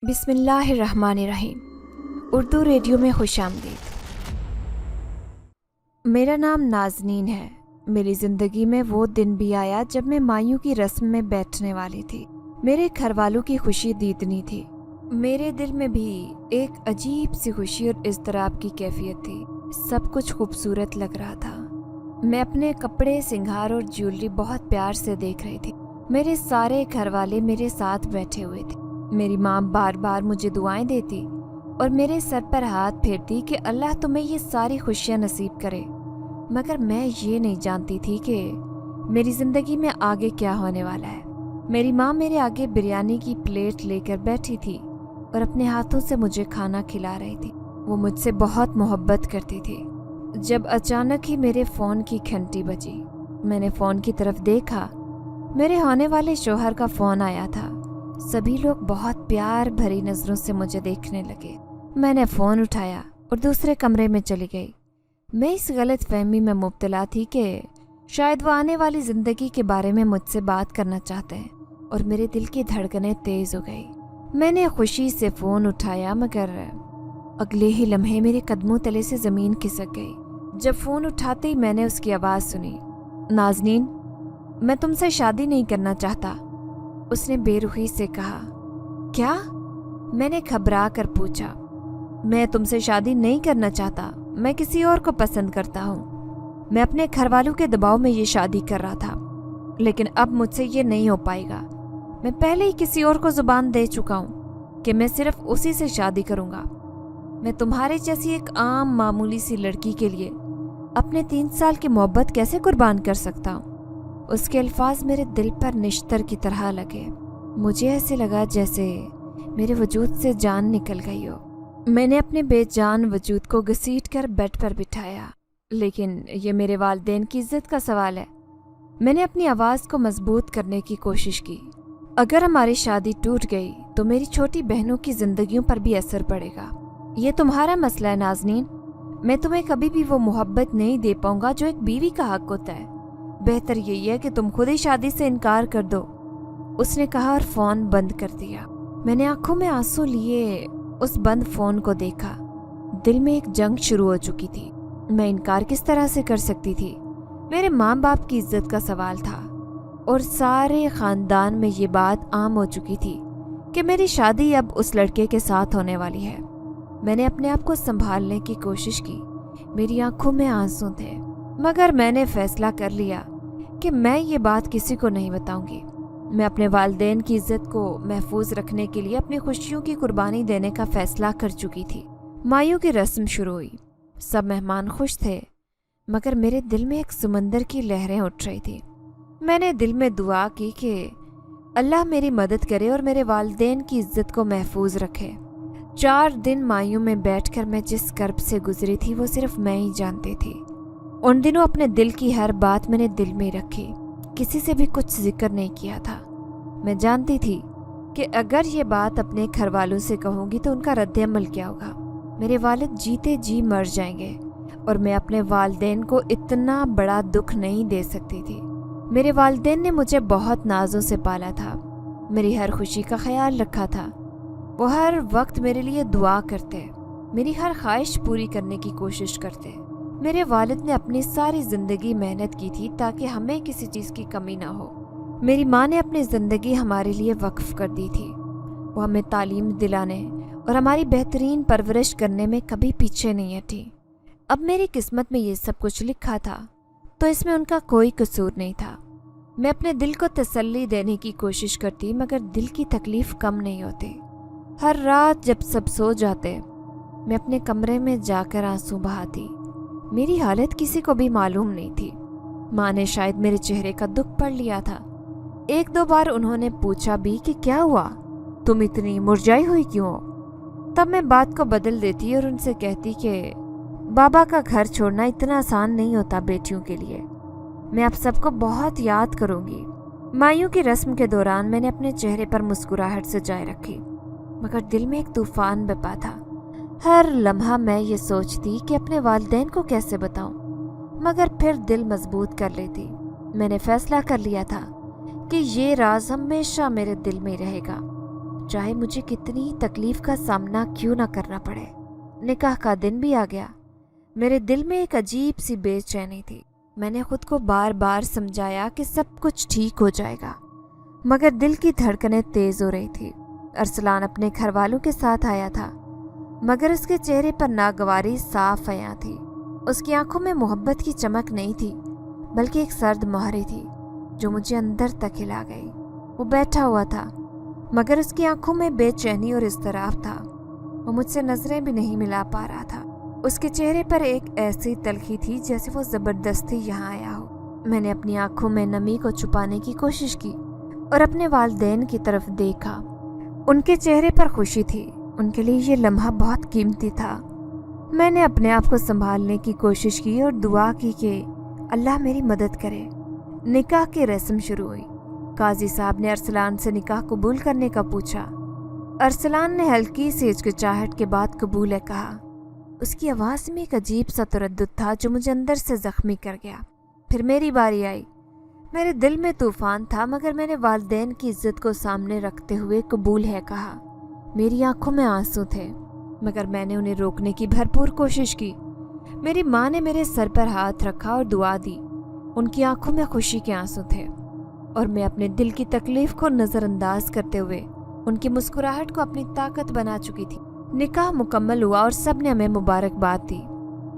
बिस्मिल्लाहिर्रहमानिर्रहीम। उर्दू रेडियो में खुशामदीद। मेरा नाम नाज़नीन है। मेरी ज़िंदगी में वो दिन भी आया जब मैं मायूं की रस्म में बैठने वाली थी। मेरे घर वालों की खुशी दीदनी थी। मेरे दिल में भी एक अजीब सी खुशी और इज़्तिराब की कैफियत थी। सब कुछ खूबसूरत लग रहा था। मैं अपने कपड़े, सिंगार और ज्वेलरी बहुत प्यार से देख रही थी। मेरे सारे घर वाले मेरे साथ बैठे हुए थे। मेरी माँ बार बार मुझे दुआएं देती और मेरे सर पर हाथ फेरती कि अल्लाह तुम्हें ये सारी खुशियाँ नसीब करे। मगर मैं ये नहीं जानती थी कि मेरी ज़िंदगी में आगे क्या होने वाला है। मेरी माँ मेरे आगे बिरयानी की प्लेट लेकर बैठी थी और अपने हाथों से मुझे खाना खिला रही थी। वो मुझसे बहुत मोहब्बत करती थी। जब अचानक ही मेरे फ़ोन की घंटी बजी, मैंने फ़ोन की तरफ देखा। मेरे होने वाले शौहर का फ़ोन आया था। सभी लोग बहुत प्यार भरी नज़रों से मुझे देखने लगे। मैंने फ़ोन उठाया और दूसरे कमरे में चली गई। मैं इस गलत फहमी में मुब्तला थी कि शायद वो आने वाली ज़िंदगी के बारे में मुझसे बात करना चाहते हैं, और मेरे दिल की धड़कनें तेज़ हो गई। मैंने खुशी से फ़ोन उठाया, मगर अगले ही लम्हे मेरे कदमों तले से ज़मीन खिसक गई। जब फ़ोन उठाते ही मैंने उसकी आवाज़ सुनी, नाज़नीन, मैं तुमसे शादी नहीं करना चाहता। उसने बेरुखी से कहा। क्या? मैंने घबरा कर पूछा। मैं तुमसे शादी नहीं करना चाहता, मैं किसी और को पसंद करता हूँ। मैं अपने घर वालों के दबाव में ये शादी कर रहा था, लेकिन अब मुझसे ये नहीं हो पाएगा। मैं पहले ही किसी और को जुबान दे चुका हूँ कि मैं सिर्फ उसी से शादी करूँगा। मैं तुम्हारे जैसी एक आम मामूली सी लड़की के लिए अपने 3 साल की मोहब्बत कैसे कुर्बान कर सकता हूँ? उसके अल्फाज मेरे दिल पर निश्तर की तरह लगे। मुझे ऐसे लगा जैसे मेरे वजूद से जान निकल गई हो। मैंने अपने बेजान वजूद को घसीट कर बेड पर बिठाया। लेकिन ये मेरे वालिदैन की इज्जत का सवाल है। मैंने अपनी आवाज़ को मजबूत करने की कोशिश की। अगर हमारी शादी टूट गई तो मेरी छोटी बहनों की जिंदगियों पर भी असर पड़ेगा। ये तुम्हारा मसला है नाज़नीन। मैं तुम्हें कभी भी वो मोहब्बत नहीं दे पाऊंगा जो एक बीवी का हक होता है। बेहतर यही है कि तुम खुद ही शादी से इनकार कर दो, उसने कहा और फ़ोन बंद कर दिया। मैंने आंखों में आंसू लिए उस बंद फ़ोन को देखा। दिल में एक जंग शुरू हो चुकी थी। मैं इनकार किस तरह से कर सकती थी? मेरे माँ बाप की इज्जत का सवाल था, और सारे ख़ानदान में ये बात आम हो चुकी थी कि मेरी शादी अब उस लड़के के साथ होने वाली है। मैंने अपने आप को संभालने की कोशिश की। मेरी आंखों में आंसू थे, मगर मैंने फैसला कर लिया कि मैं ये बात किसी को नहीं बताऊंगी। मैं अपने वालिदैन की इज्जत को महफूज रखने के लिए अपनी खुशियों की कुर्बानी देने का फैसला कर चुकी थी। मायूं की रस्म शुरू हुई। सब मेहमान खुश थे, मगर मेरे दिल में एक समंदर की लहरें उठ रही थी। मैंने दिल में दुआ की कि अल्लाह मेरी मदद करे और मेरे वालिदैन की इज्जत को महफूज रखे। 4 दिन मायूं में बैठकर मैं जिस कर्ब से गुजरी थी वो सिर्फ मैं ही जानती थी। उन दिनों अपने दिल की हर बात मैंने दिल में रखी, किसी से भी कुछ जिक्र नहीं किया था। मैं जानती थी कि अगर ये बात अपने घर वालों से कहूँगी तो उनका रद्द-ए-अमल क्या होगा। मेरे वालिद जीते जी मर जाएंगे और मैं अपने वालिदैन को इतना बड़ा दुख नहीं दे सकती थी। मेरे वालिदैन ने मुझे बहुत नाजों से पाला था, मेरी हर खुशी का ख्याल रखा था। वो हर वक्त मेरे लिए दुआ करते, मेरी हर ख्वाहिश पूरी करने की कोशिश करते। मेरे वालिद ने अपनी सारी ज़िंदगी मेहनत की थी ताकि हमें किसी चीज़ की कमी ना हो। मेरी माँ ने अपनी ज़िंदगी हमारे लिए वक्फ कर दी थी। वो हमें तालीम दिलाने और हमारी बेहतरीन परवरिश करने में कभी पीछे नहीं हटी। अब मेरी किस्मत में ये सब कुछ लिखा था तो इसमें उनका कोई कसूर नहीं था। मैं अपने दिल को तसल्ली देने की कोशिश करती, मगर दिल की तकलीफ़ कम नहीं होती। हर रात जब सब सो जाते, मैं अपने कमरे में जाकर आंसू बहाती। मेरी हालत किसी को भी मालूम नहीं थी। माँ ने शायद मेरे चेहरे का दुख पढ़ लिया था। 1-2 बार उन्होंने पूछा भी कि क्या हुआ, तुम इतनी मुरझाई हुई क्यों हो? तब मैं बात को बदल देती और उनसे कहती कि बाबा का घर छोड़ना इतना आसान नहीं होता बेटियों के लिए। मैं आप सबको बहुत याद करूँगी। मायूं की रस्म के दौरान मैंने अपने चेहरे पर मुस्कुराहट सजाए रखी, मगर दिल में एक तूफान बपा था। हर लम्हा मैं ये सोचती कि अपने वालिदैन को कैसे बताऊं, मगर फिर दिल मजबूत कर लेती। मैंने फैसला कर लिया था कि ये राज हमेशा मेरे दिल में रहेगा। चाहे मुझे कितनी ही तकलीफ का सामना क्यों ना करना पड़े। निकाह का दिन भी आ गया। मेरे दिल में एक अजीब सी बेचैनी थी। मैंने खुद को बार बार समझाया कि सब कुछ ठीक हो जाएगा, मगर दिल की धड़कनें तेज हो रही थी। अरसलान अपने घर वालों के साथ आया था, मगर उसके चेहरे पर नागवारी साफ आया थी। उसकी आंखों में मोहब्बत की चमक नहीं थी, बल्कि एक सर्द मोहरी थी जो मुझे अंदर तक हिला गई। वो बैठा हुआ था, मगर उसकी आंखों में बेचैनी और इज़्तिराब था। वो मुझसे नजरें भी नहीं मिला पा रहा था। उसके चेहरे पर एक ऐसी तलखी थी जैसे वो जबरदस्ती यहाँ आया हो। मैंने अपनी आंखों में नमी को छुपाने की कोशिश की और अपने वालिदैन की तरफ देखा। उनके चेहरे पर खुशी थी। उनके लिए ये लम्हा बहुत कीमती था। मैंने अपने आप को संभालने की कोशिश की और दुआ की कि अल्लाह मेरी मदद करे। निकाह की रस्म शुरू हुई। काजी साहब ने अरसलान से निकाह कबूल करने का पूछा। अरसलान ने हल्की सी हिचकिचाहट के बाद कबूल है कहा। उसकी आवाज़ में एक अजीब सा तरद्दुद था जो मुझे अंदर से जख्मी कर गया। फिर मेरी बारी आई। मेरे दिल में तूफान था, मगर मैंने वालिदैन की इज्जत को सामने रखते हुए कबूल है कहा। मेरी आंखों में आंसू थे, मगर मैंने उन्हें रोकने की भरपूर कोशिश की। मेरी माँ ने मेरे सर पर हाथ रखा और दुआ दी। उनकी आंखों में खुशी के आंसू थे और मैं अपने दिल की तकलीफ को नज़रअंदाज करते हुए उनकी मुस्कुराहट को अपनी ताकत बना चुकी थी। निकाह मुकम्मल हुआ और सब ने हमें मुबारकबाद दी,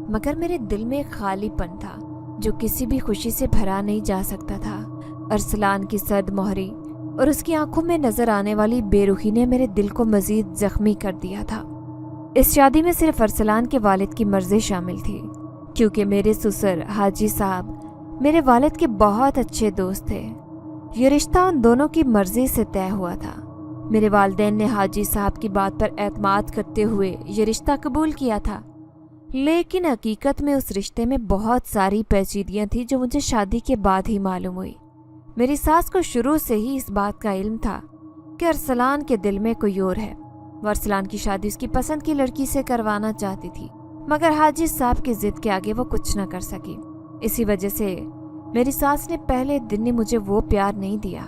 मगर मेरे दिल में एक खालीपन था जो किसी भी खुशी से भरा नहीं जा सकता था। अरसलान की सर्द मोहरी और उसकी आंखों में नजर आने वाली बेरुखी ने मेरे दिल को मजीद जख्मी कर दिया था। इस शादी में सिर्फ अरसलान के वालिद की मर्जी शामिल थी, क्योंकि मेरे ससुर हाजी साहब मेरे वालिद के बहुत अच्छे दोस्त थे। ये रिश्ता उन दोनों की मर्जी से तय हुआ था। मेरे वालिदैन ने हाजी साहब की बात पर एतमाद करते हुए ये रिश्ता कबूल किया था, लेकिन हकीकत में उस रिश्ते में बहुत सारी पेचीदियाँ थी जो मुझे शादी के बाद ही मालूम हुई। मेरी सास को शुरू से ही इस बात का इल्म था कि अरसलान के दिल में कोई और है। वो अरसलान की शादी उसकी पसंद की लड़की से करवाना चाहती थी, मगर हाजी साहब की जिद के आगे वो कुछ न कर सकी। इसी वजह से मेरी सास ने पहले दिन ही मुझे वो प्यार नहीं दिया।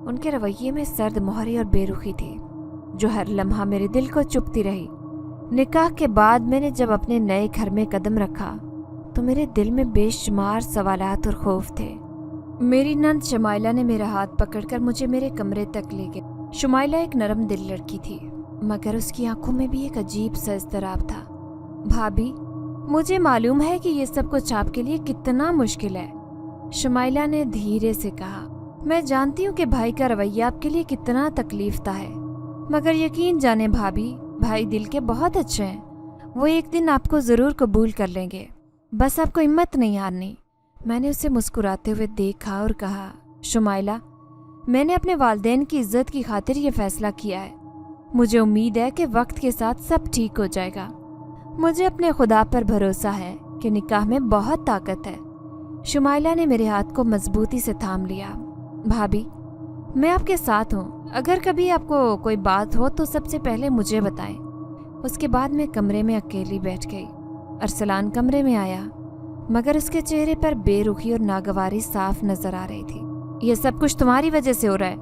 उनके रवैये में सर्द मोहरी और बेरुखी थी जो हर लम्हा मेरे दिल को चुभती रही। निकाह के बाद मैंने जब अपने नए घर में कदम रखा तो मेरे दिल में बेशुमार सवालात और खौफ थे। मेरी नंद शमाइला ने मेरा हाथ पकड़कर मुझे मेरे कमरे तक ले गई। शमाइला एक नरम दिल लड़की थी, मगर उसकी आंखों में भी एक अजीब सा इज़्तिराब था। भाभी, मुझे मालूम है कि ये सब कुछ आपके लिए कितना मुश्किल है, शमाइला ने धीरे से कहा। मैं जानती हूँ कि भाई का रवैया आपके लिए कितना तकलीफदा है, मगर यकीन जाने भाभी, भाई दिल के बहुत अच्छे हैं। वो एक दिन आपको ज़रूर कबूल कर लेंगे, बस आपको हिम्मत नहीं हारनी। मैंने उसे मुस्कुराते हुए देखा और कहा, शुमाइला, मैंने अपने वालिदैन की इज्जत की खातिर ये फैसला किया है। मुझे उम्मीद है कि वक्त के साथ सब ठीक हो जाएगा। मुझे अपने खुदा पर भरोसा है कि निकाह में बहुत ताकत है। शुमाइला ने मेरे हाथ को मजबूती से थाम लिया। भाभी, मैं आपके साथ हूँ। अगर कभी आपको कोई बात हो तो सबसे पहले मुझे बताएं। उसके बाद मैं कमरे में अकेली बैठ गई। अरसलान कमरे में आया, मगर उसके चेहरे पर बेरुखी और नागवारी साफ नजर आ रही थी। यह सब कुछ तुम्हारी वजह से हो रहा है,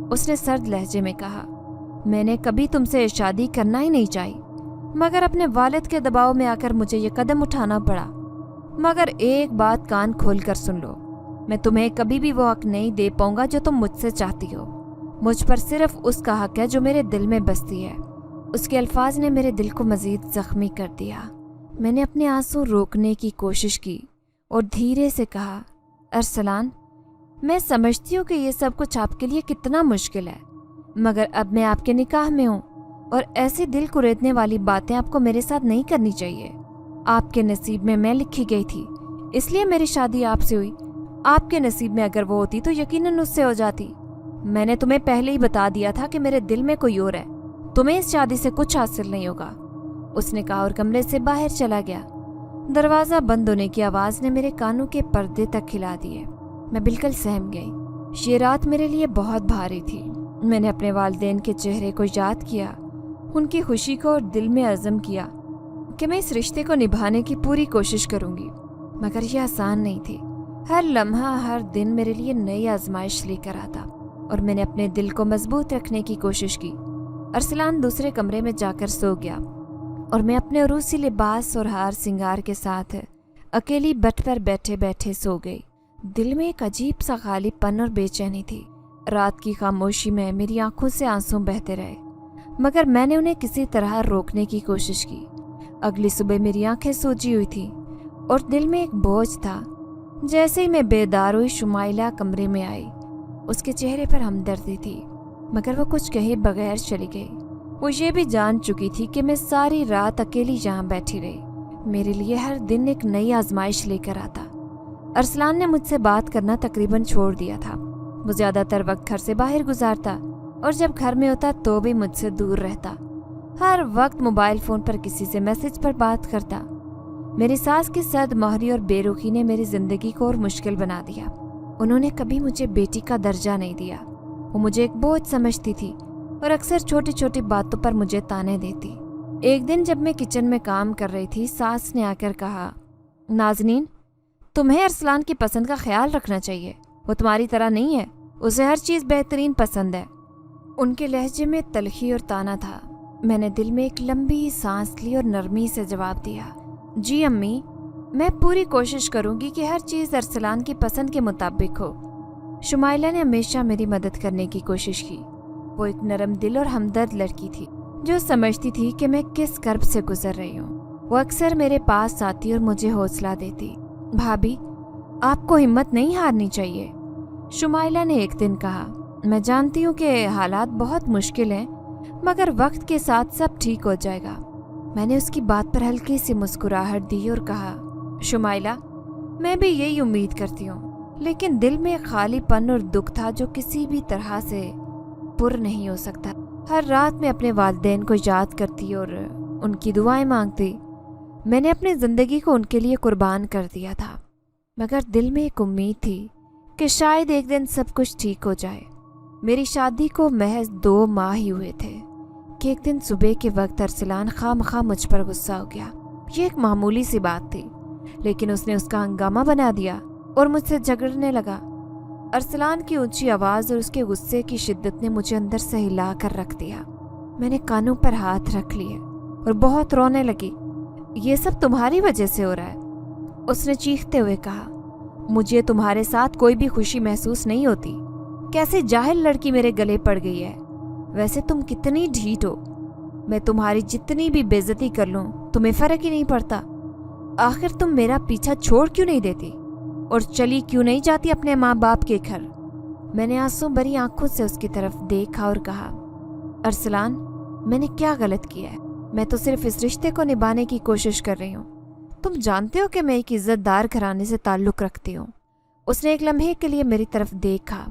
उसने सर्द लहजे में कहा। मैंने कभी तुमसे शादी करना ही नहीं चाही, मगर अपने वालिद के दबाव में आकर मुझे ये कदम उठाना पड़ा। मगर एक बात कान खोल कर सुन लो, मैं तुम्हें कभी भी वो हक नहीं दे पाऊंगा जो तुम मुझसे चाहती हो। मुझ पर सिर्फ उसका हक है जो मेरे दिल में बसती है। उसके अल्फाज ने मेरे दिल को मजीद जख्मी कर दिया। मैंने अपने आंसू रोकने की कोशिश की और धीरे से कहा, अरसलान, मैं समझती हूँ कि ये सब कुछ आपके लिए कितना मुश्किल है, मगर अब मैं आपके निकाह में हूँ और ऐसी दिल कुरेदने वाली बातें आपको मेरे साथ नहीं करनी चाहिए। आपके नसीब में मैं लिखी गई थी, इसलिए मेरी शादी आपसे हुई। आपके नसीब में अगर वो होती तो यकीनन उससे हो जाती। मैंने तुम्हें पहले ही बता दिया था कि मेरे दिल में कोई और है। तुम्हें इस शादी से कुछ हासिल नहीं होगा, उसने कहा और कमरे से बाहर चला गया। दरवाजा बंद होने की आवाज ने मेरे कानों के पर्दे तक हिला दिए। मैं बिल्कुल सहम गई। ये रात मेरे लिए बहुत भारी थी। मैंने अपने वालिदैन के चेहरे को याद किया, उनकी खुशी को, और दिल में अज़म किया कि मैं इस रिश्ते को निभाने की पूरी कोशिश करूंगी। मगर यह आसान नहीं थी। हर लम्हा, हर दिन मेरे लिए नई आजमाइश लेकर आता और मैंने अपने दिल को मजबूत रखने की कोशिश की। ارسلان دوسرے کمرے میں جا کر سو گیا اور میں اپنے عروسی لباس اور ہار سنگار کے ساتھ اکیلی بٹ پر بیٹھے بیٹھے سو گئی۔ دل میں ایک عجیب سا خالی پن اور بے چینی تھی۔ رات کی خاموشی میں میری آنکھوں سے آنسو بہتے رہے، مگر میں نے انہیں کسی طرح روکنے کی کوشش کی۔ اگلی صبح میری آنکھیں سوجی ہوئی تھیں اور دل میں ایک بوجھ تھا۔ جیسے ہی میں بیدار ہوئی، شمائلہ کمرے میں آئی۔ اس کے چہرے پر ہمدردی تھی، مگر وہ کچھ کہے بغیر چلی گئی۔ وہ یہ بھی جان چکی تھی کہ میں ساری رات اکیلی یہاں بیٹھی رہی۔ میرے لیے ہر دن ایک نئی آزمائش لے کر آتا۔ ارسلان نے مجھ سے بات کرنا تقریباً چھوڑ دیا تھا۔ وہ زیادہ تر وقت گھر سے باہر گزارتا اور جب گھر میں ہوتا تو بھی مجھ سے دور رہتا۔ ہر وقت موبائل فون پر کسی سے میسج پر بات کرتا۔ میری ساس کی سرد مہری اور بے رخی نے میری زندگی کو اور مشکل بنا دیا۔ انہوں نے کبھی مجھے بیٹی کا درجہ نہیں دیا۔ وہ مجھے ایک بوجھ سمجھتی تھی اور اکثر چھوٹی چھوٹی باتوں پر مجھے تانے دیتی۔ ایک دن جب میں کچن میں کام کر رہی تھی، ساس نے آ کر کہا، نازنین، تمہیں ارسلان کی پسند کا خیال رکھنا چاہیے۔ وہ تمہاری طرح نہیں ہے، اسے ہر چیز بہترین پسند ہے۔ ان کے لہجے میں تلخی اور تانا تھا۔ میں نے دل میں ایک لمبی سانس لی اور نرمی سے جواب دیا، جی امی، میں پوری کوشش کروں گی کہ ہر چیز ارسلان کی پسند کے مطابق ہو۔ شمائلہ نے ہمیشہ میری مدد کرنے کی کوشش کی۔ وہ ایک نرم دل اور ہمدرد لڑکی تھی جو سمجھتی تھی کہ میں کس کرب سے گزر رہی ہوں۔ وہ اکثر میرے پاس آتی اور مجھے حوصلہ دیتی۔ بھابھی، آپ کو ہمت نہیں ہارنی چاہیے، شمائلہ نے ایک دن کہا۔ میں جانتی ہوں کہ حالات بہت مشکل ہیں، مگر وقت کے ساتھ سب ٹھیک ہو جائے گا۔ میں نے اس کی بات پر ہلکی سی مسکراہٹ دی اور کہا، شمائلہ، میں بھی یہی امید کرتی ہوں، لیکن دل میں خالی پن اور دکھ تھا جو کسی بھی طرح سے پر نہیں ہو سکتا۔ ہر رات میں اپنے والدین کو یاد کرتی اور ان کی دعائیں مانگتی۔ میں نے اپنی زندگی کو ان کے لیے قربان کر دیا تھا، مگر دل میں ایک امید تھی کہ شاید ایک دن سب کچھ ٹھیک ہو جائے۔ میری شادی کو محض 2 ماہ ہی ہوئے تھے کہ ایک دن صبح کے وقت ارسلان خواہ مخواہ مجھ پر غصہ ہو گیا۔ یہ ایک معمولی سی بات تھی، لیکن اس نے اس کا ہنگامہ بنا دیا اور مجھ سے جھگڑنے لگا۔ ارسلان کی اونچی آواز اور اس کے غصے کی شدت نے مجھے اندر سے ہلا کر رکھ دیا۔ میں نے کانوں پر ہاتھ رکھ لیے اور بہت رونے لگی۔ یہ سب تمہاری وجہ سے ہو رہا ہے، اس نے چیختے ہوئے کہا۔ مجھے تمہارے ساتھ کوئی بھی خوشی محسوس نہیں ہوتی۔ کیسے جاہل لڑکی میرے گلے پڑ گئی ہے۔ ویسے تم کتنی ڈھیٹ ہو، میں تمہاری جتنی بھی بے عزتی کر لوں تمہیں فرق ہی نہیں پڑتا۔ آخر تم میرا پیچھا چھوڑ کیوں نہیں دیتی اور چلی کیوں نہیں جاتی اپنے ماں باپ کے گھر؟ میں نے آنسو بھری آنکھوں سے اس کی طرف دیکھا اور کہا، ارسلان، میں نے کیا غلط کیا ہے؟ میں تو صرف اس رشتے کو نبھانے کی کوشش کر رہی ہوں۔ تم جانتے ہو کہ میں ایک عزت دار گھرانے سے تعلق رکھتی ہوں۔ اس نے ایک لمحے کے لیے میری طرف دیکھا،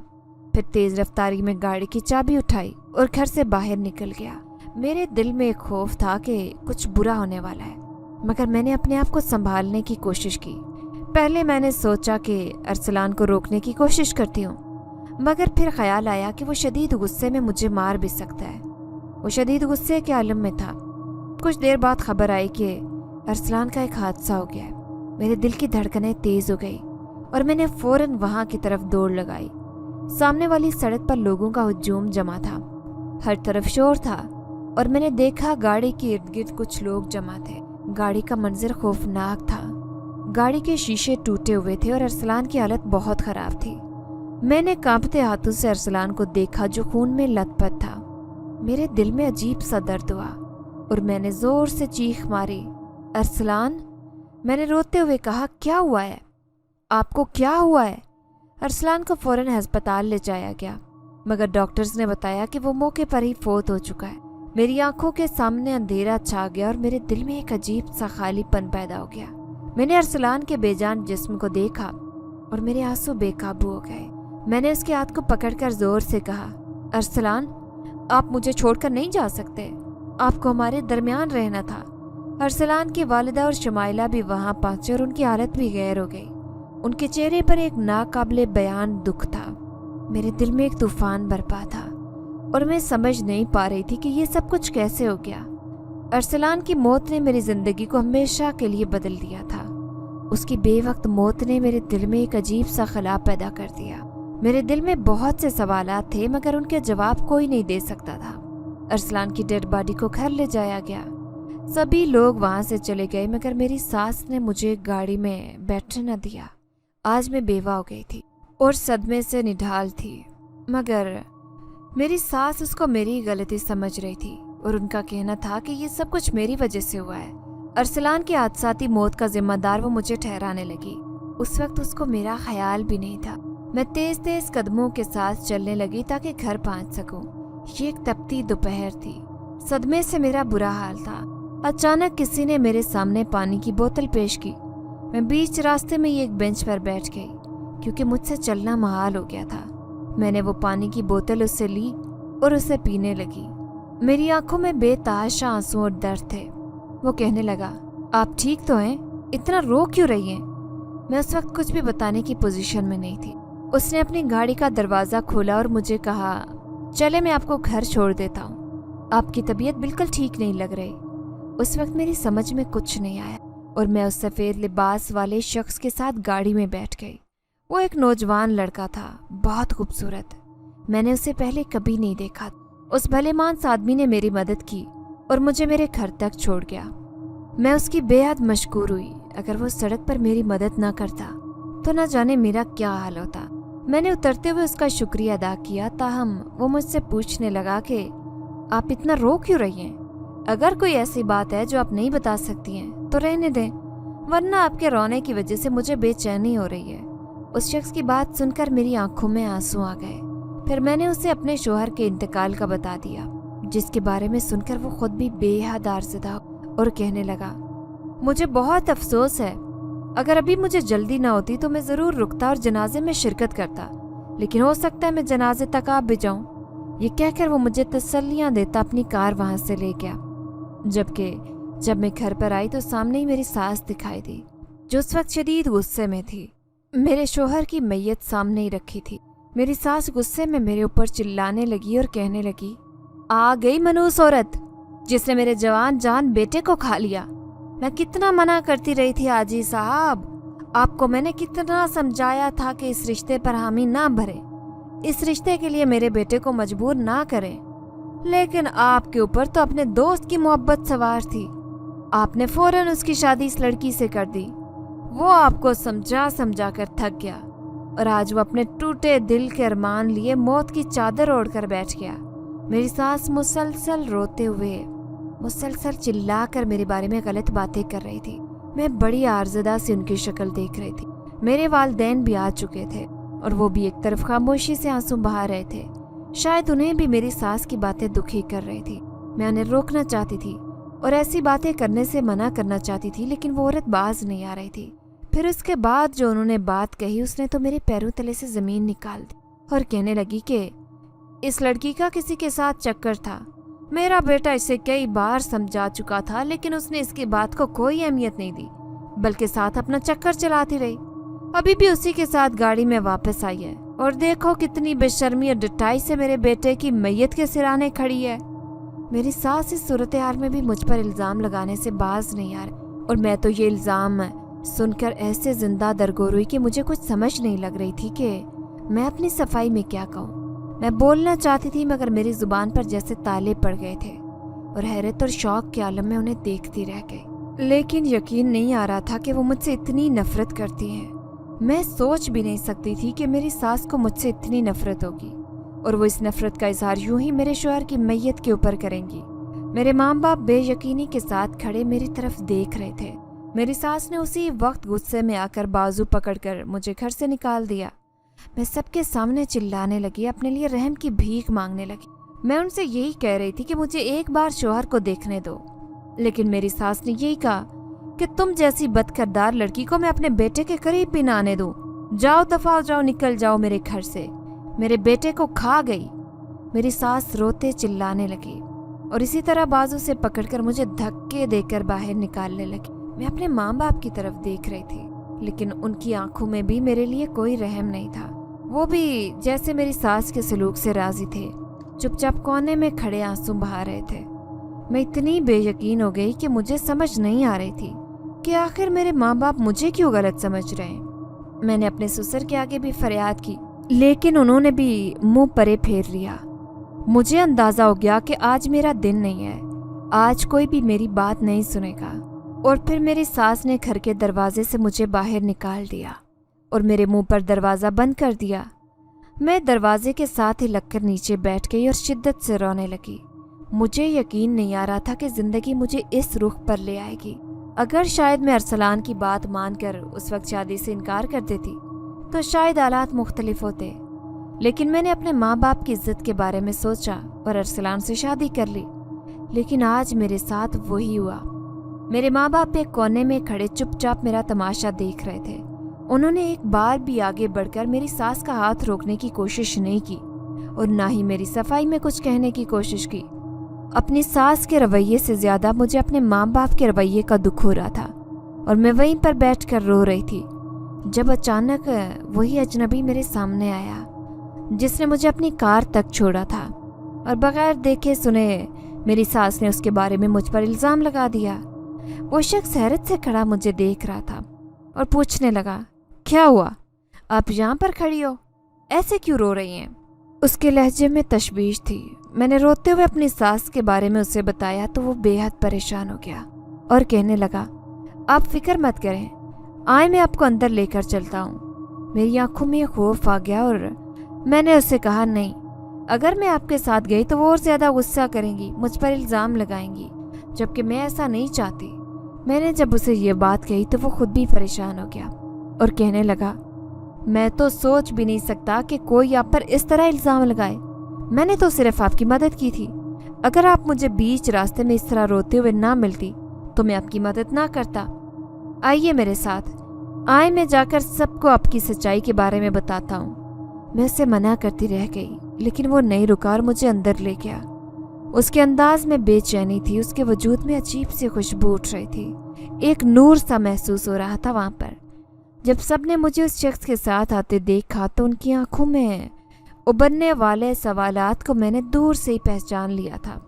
پھر تیز رفتاری میں گاڑی کی چابی اٹھائی اور گھر سے باہر نکل گیا۔ میرے دل میں ایک خوف تھا کہ کچھ برا ہونے والا ہے، مگر میں نے اپنے آپ کو سنبھالنے کی کوشش کی۔ پہلے میں نے سوچا کہ ارسلان کو روکنے کی کوشش کرتی ہوں، مگر پھر خیال آیا کہ وہ شدید غصے میں مجھے مار بھی سکتا ہے۔ وہ شدید غصے کے عالم میں تھا۔ کچھ دیر بعد خبر آئی کہ ارسلان کا ایک حادثہ ہو گیا ہے۔ میرے دل کی دھڑکنیں تیز ہو گئی اور میں نے فوراً وہاں کی طرف دوڑ لگائی۔ سامنے والی سڑک پر لوگوں کا ہجوم جمع تھا، ہر طرف شور تھا اور میں نے دیکھا گاڑی کے ارد گرد کچھ لوگ جمع تھے۔ گاڑی کا منظر خوفناک تھا۔ گاڑی کے شیشے ٹوٹے ہوئے تھے اور ارسلان کی حالت بہت خراب تھی۔ میں نے کانپتے ہاتھوں سے ارسلان کو دیکھا جو خون میں لت پت تھا۔ میرے دل میں عجیب سا درد ہوا اور میں نے زور سے چیخ ماری، ارسلان! میں نے روتے ہوئے کہا، کیا ہوا ہے؟ آپ کو کیا ہوا ہے؟ ارسلان کو فوراً ہسپتال لے جایا گیا، مگر ڈاکٹرز نے بتایا کہ وہ موقع پر ہی فوت ہو چکا ہے۔ میری آنکھوں کے سامنے اندھیرا چھا گیا اور میرے دل میں ایک عجیب سا خالی پن پیدا ہو گیا۔ میں نے ارسلان کے بے جان جسم کو دیکھا اور میرے آنسو بے قابو ہو گئے۔ میں نے اس کے ہاتھ کو پکڑ کر زور سے کہا، ارسلان، آپ مجھے چھوڑ کر نہیں جا سکتے، آپ کو ہمارے درمیان رہنا تھا۔ ارسلان کی والدہ اور شمائلہ بھی وہاں پہنچے اور ان کی حالت بھی غیر ہو گئی۔ ان کے چہرے پر ایک ناقابل بیان دکھ تھا۔ میرے دل میں ایک طوفان برپا تھا اور میں سمجھ نہیں پا رہی تھی کہ یہ سب کچھ کیسے ہو گیا۔ ارسلان کی موت نے میری زندگی کو ہمیشہ کے لیے بدل دیا تھا۔ اس کی بے وقت موت نے میرے دل میں ایک عجیب سا خلا پیدا کر دیا۔ میرے دل میں بہت سے سوالات تھے مگر ان کے جواب کوئی نہیں دے سکتا تھا۔ अरसलान की डेड बॉडी को घर ले जाया गया। सभी लोग वहां से चले गए मगर मेरी सास ने मुझे गाड़ी में बैठने न दिया। आज मैं बेवा हो गई थी और सदमे से निढाल थी, मगर मेरी सास उसको मेरी गलती समझ रही थी और उनका कहना था कि ये सब कुछ मेरी वजह से हुआ है। अरसलान की हादसाती मौत का जिम्मेदार वो मुझे ठहराने लगी। उस वक्त उसको मेरा ख्याल भी नहीं था। मैं तेज तेज कदमों के साथ चलने लगी ताकि घर पहुंच सकूं। ये एक तपती दोपहर थी। सदमे से मेरा बुरा हाल था। अचानक किसी ने मेरे सामने पानी की बोतल पेश की। मैं बीच रास्ते में ही एक बेंच पर बैठ गई क्योंकि मुझसे चलना मुहाल हो गया था। मैंने वो पानी की बोतल उससे ली और उसे पीने लगी। मेरी आंखों में बेतहाशा आंसू और दर्द थे। वो कहने लगा, आप ठीक तो हैं? इतना रो क्यों रही हैं? मैं उस वक्त कुछ भी बताने की पोजीशन में नहीं थी। उसने अपनी गाड़ी का दरवाज़ा खोला और मुझे कहा, चले मैं आपको घर छोड़ देता हूँ, आपकी तबीयत बिल्कुल ठीक नहीं लग रही। उस वक्त मेरी समझ में कुछ नहीं आया और मैं उस सफ़ेद लिबास वाले शख्स के साथ गाड़ी में बैठ गई। वो एक नौजवान लड़का था, बहुत खूबसूरत। मैंने उसे पहले कभी नहीं देखा। उस भलेमानस आदमी ने मेरी मदद की और मुझे मेरे घर तक छोड़ गया। मैं उसकी बेहद मशकूर हुई। अगर वो सड़क पर मेरी मदद ना करता तो न जाने मेरा क्या हाल होता। मैंने उतरते हुए उसका शुक्रिया अदा किया। ताहम वो मुझसे पूछने लगा कि आप इतना रो क्यों रही हैं? अगर कोई ऐसी बात है जो आप नहीं बता सकती हैं तो रहने दें, वरना आपके रोने की वजह से मुझे बेचैनी हो रही है। उस शख्स की बात सुनकर मेरी आंखों में आंसू आ गए। फिर मैंने उसे अपने शोहर के इंतकाल का बता दिया, जिसके बारे में सुनकर वो खुद भी बेहद आर्ज़दा और कहने लगा, मुझे बहुत अफसोस है। अगर अभी मुझे जल्दी ना होती तो मैं ज़रूर रुकता और जनाजे में शिरकत करता, लेकिन हो सकता है मैं जनाजे तक आ भी जाऊँ। ये कहकर वो मुझे तसल्लियाँ देता अपनी कार वहाँ से ले गया। जबकि जब मैं घर पर आई तो सामने ही मेरी सास दिखाई दी, जो उस वक्त शदीद गुस्से में थी। मेरे शोहर की मैयत सामने ही रखी थी। मेरी सास गुस्से में मेरे ऊपर चिल्लाने लगी और कहने लगी, आ गई मनूस औरत जिसने मेरे जवान जान बेटे को खा लिया। मैं कितना मना करती रही थी हाजी साहब, आपको मैंने कितना समझाया था कि इस रिश्ते पर हामी ना भरे, इस रिश्ते के लिए मेरे बेटे को मजबूर ना करें, लेकिन आपके ऊपर तो अपने दोस्त की मोहब्बत सवार थी। आपने फौरन उसकी शादी इस लड़की से कर दी। वो आपको समझा समझा कर थक गया और आज वो अपने टूटे दिल के अरमान लिए मौत की चादर ओढ़कर बैठ गया। मेरी सास मुसलसल रोते हुए मुसलसल चिल्लाकर मेरे बारे में गलत बातें कर रही थी। मैं बड़ी आर्जदा से उनकी शक्ल देख रही थी। मेरे वालिदैन भी आ चुके थे और वो भी एक तरफ खामोशी से आंसू बहा रहे थे। शायद उन्हें भी मेरी सास की बातें दुखी कर रही थी। मैं उन्हें रोकना चाहती थी और ऐसी बातें करने से मना करना चाहती थी, लेकिन वो औरत बाज नहीं आ रही थी। फिर उसके बाद जो उन्होंने बात कही, उसने तो मेरे पैरों तले से ज़मीन निकाल दी और कहने लगी कि इस लड़की का किसी के साथ चक्कर था। मेरा बेटा इसे कई बार समझा चुका था, लेकिन उसने इसकी बात को कोई अहमियत नहीं दी, बल्कि साथ अपना चक्कर चलाती रही। अभी भी उसी के साथ गाड़ी में वापस आई है और देखो कितनी बेशर्मी और डटाई से मेरे बेटे की मैयत के सिराने खड़ी है। मेरी सास इस सूरत हाल में भी मुझ पर इल्ज़ाम लगाने से बाज नहीं आ रही और मैं तो ये इल्ज़ाम सुनकर ऐसे जिंदा दरगोर हुई कि मुझे कुछ समझ नहीं लग रही थी कि मैं अपनी सफाई में क्या कहूँ। मैं बोलना चाहती थी मगर मेरी जुबान पर जैसे ताले पड़ गए थे और हैरत और शौक के आलम में उन्हें देखती रह गई। लेकिन यकीन नहीं आ रहा था कि वो मुझसे इतनी नफरत करती हैं। मैं सोच भी नहीं सकती थी कि मेरी सास को मुझसे इतनी नफरत होगी और वो इस नफरत का इजहार यूं ही मेरे शौहर की मैयत के ऊपर करेंगी। मेरे माँ बाप बेयकीनी के साथ खड़े मेरी तरफ देख रहे थे। मेरी सास ने उसी वक्त गुस्से में आकर बाजू पकड़कर मुझे घर से निकाल दिया। मैं सबके सामने चिल्लाने लगी, अपने लिए रहम की भीख मांगने लगी। मैं उनसे यही कह रही थी कि मुझे एक बार शौहर को देखने दो, लेकिन मेरी सास ने यही कहा कि तुम जैसी बदकिरदार लड़की को मैं अपने बेटे के करीब भी ना आने दूं। जाओ दफा हो जाओ, निकल जाओ मेरे घर से, मेरे बेटे को खा गई। मेरी सास रोते चिल्लाने लगी और इसी तरह बाजू से पकड़कर मुझे धक्के देकर बाहर निकालने लगी। मैं अपने माँ बाप की तरफ देख रही थी, लेकिन उनकी आंखों में भी मेरे लिए कोई रहम नहीं था। वो भी जैसे मेरी सास के सलूक से राजी थे, चुपचाप कोने में खड़े आंसू बहा रहे थे। मैं इतनी बेयकीन हो गई कि मुझे समझ नहीं आ रही थी कि आखिर मेरे माँ बाप मुझे क्यों गलत समझ रहे हैं। मैंने अपने ससुर के आगे भी फरियाद की, लेकिन उन्होंने भी मुंह परे फेर लिया। मुझे अंदाजा हो गया कि आज मेरा दिन नहीं है, आज कोई भी मेरी बात नहीं सुनेगा। और फिर मेरी सास ने घर के दरवाजे से मुझे बाहर निकाल दिया और मेरे मुंह पर दरवाज़ा बंद कर दिया। मैं दरवाजे के साथ ही लगकर नीचे बैठ गई और शिद्दत से रोने लगी। मुझे यकीन नहीं आ रहा था कि ज़िंदगी मुझे इस रुख पर ले आएगी। अगर शायद मैं अरसलान की बात मानकर उस वक्त शादी से इनकार कर देती तो शायद हालात मुख्तलिफ होते, लेकिन मैंने अपने माँ बाप की इज्जत के बारे में सोचा और अरसलान से शादी कर ली। लेकिन आज मेरे साथ वही हुआ। मेरे माँ बाप एक कोने में खड़े चुपचाप मेरा तमाशा देख रहे थे। उन्होंने एक बार भी आगे बढ़कर मेरी सास का हाथ रोकने की कोशिश नहीं की और ना ही मेरी सफाई में कुछ कहने की कोशिश की। अपनी सास के रवैये से ज़्यादा मुझे अपने माँ बाप के रवैये का दुख हो रहा था और मैं वहीं पर बैठकर रो रही थी जब अचानक वही अजनबी मेरे सामने आया जिसने मुझे अपनी कार तक छोड़ा था और बगैर देखे सुने मेरी सास ने उसके बारे में मुझ पर इल्ज़ाम लगा दिया। वो शख्स हैरत से खड़ा मुझे देख रहा था और पूछने लगा, क्या हुआ, आप यहाँ पर खड़ी हो, ऐसे क्यों रो रही हैं? उसके लहजे में तशवीश थी। मैंने रोते हुए अपनी सास के बारे में उसे बताया तो वो बेहद परेशान हो गया और कहने लगा, आप फिक्र मत करें, आए मैं आपको अंदर लेकर चलता हूँ। मेरी आंखों में खौफ आ गया और मैंने उससे कहा, नहीं, अगर मैं आपके साथ गई तो वो और ज़्यादा गुस्सा करेंगी, मुझ पर इल्ज़ाम लगाएंगी, जबकि मैं ऐसा नहीं चाहती। मैंने जब उसे ये बात कही तो वो खुद भी परेशान हो गया और कहने लगा, मैं तो सोच भी नहीं सकता कि कोई आप पर इस तरह इल्ज़ाम लगाए। मैंने तो सिर्फ आपकी मदद की थी। अगर आप मुझे बीच रास्ते में इस तरह रोते हुए ना मिलती तो मैं आपकी मदद ना करता। आइए मेरे साथ, आए मैं जाकर सबको आपकी सच्चाई के बारे में बताता हूँ। मैं उससे मना करती रह गई लेकिन वो नहीं रुका और मुझे अंदर ले गया। उसके अंदाज में बेचैनी थी, उसके वजूद में अजीब सी खुशबू उठ रही थी, एक नूर सा महसूस हो रहा था वहाँ पर। जब सबने मुझे उस शख्स के साथ आते देखा तो उनकी आंखों में उभरने वाले सवालात को मैंने दूर से ही पहचान लिया था।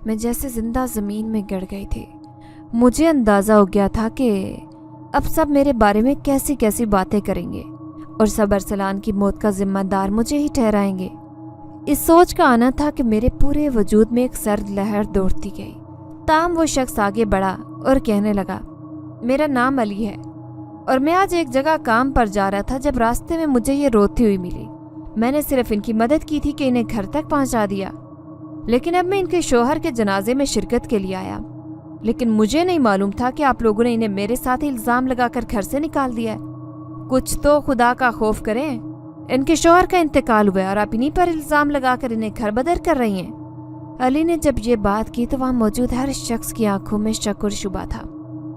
मैं जैसे जिंदा ज़मीन में गड़ गई थी। मुझे अंदाज़ा हो गया था कि अब सब मेरे बारे में कैसी कैसी बातें करेंगे और सब अरसलान की मौत का जिम्मेदार मुझे ही ठहराएंगे। इस सोच का आना था कि मेरे पूरे वजूद में एक सर्द लहर दौड़ती गई। ताम वो शख्स आगे बढ़ा और कहने लगा, मेरा नाम अली है और मैं आज एक जगह काम पर जा रहा था जब रास्ते में मुझे ये रोती हुई मिली। मैंने सिर्फ इनकी मदद की थी कि इन्हें घर तक पहुंचा दिया, लेकिन अब मैं इनके शोहर के जनाजे में शिरकत के लिए आया। लेकिन मुझे नहीं मालूम था कि आप लोगों ने इन्हें मेरे साथ इल्ज़ाम लगाकर घर से निकाल दिया है। कुछ तो खुदा का खौफ करें, इनके शौहर का इंतकाल हुआ और आप इन्हीं पर इल्ज़ाम लगाकर इन्हें घर बदर कर रही हैं। अली ने जब ये बात की तो वहाँ मौजूद हर शख्स की आंखों में शक और शुबा था।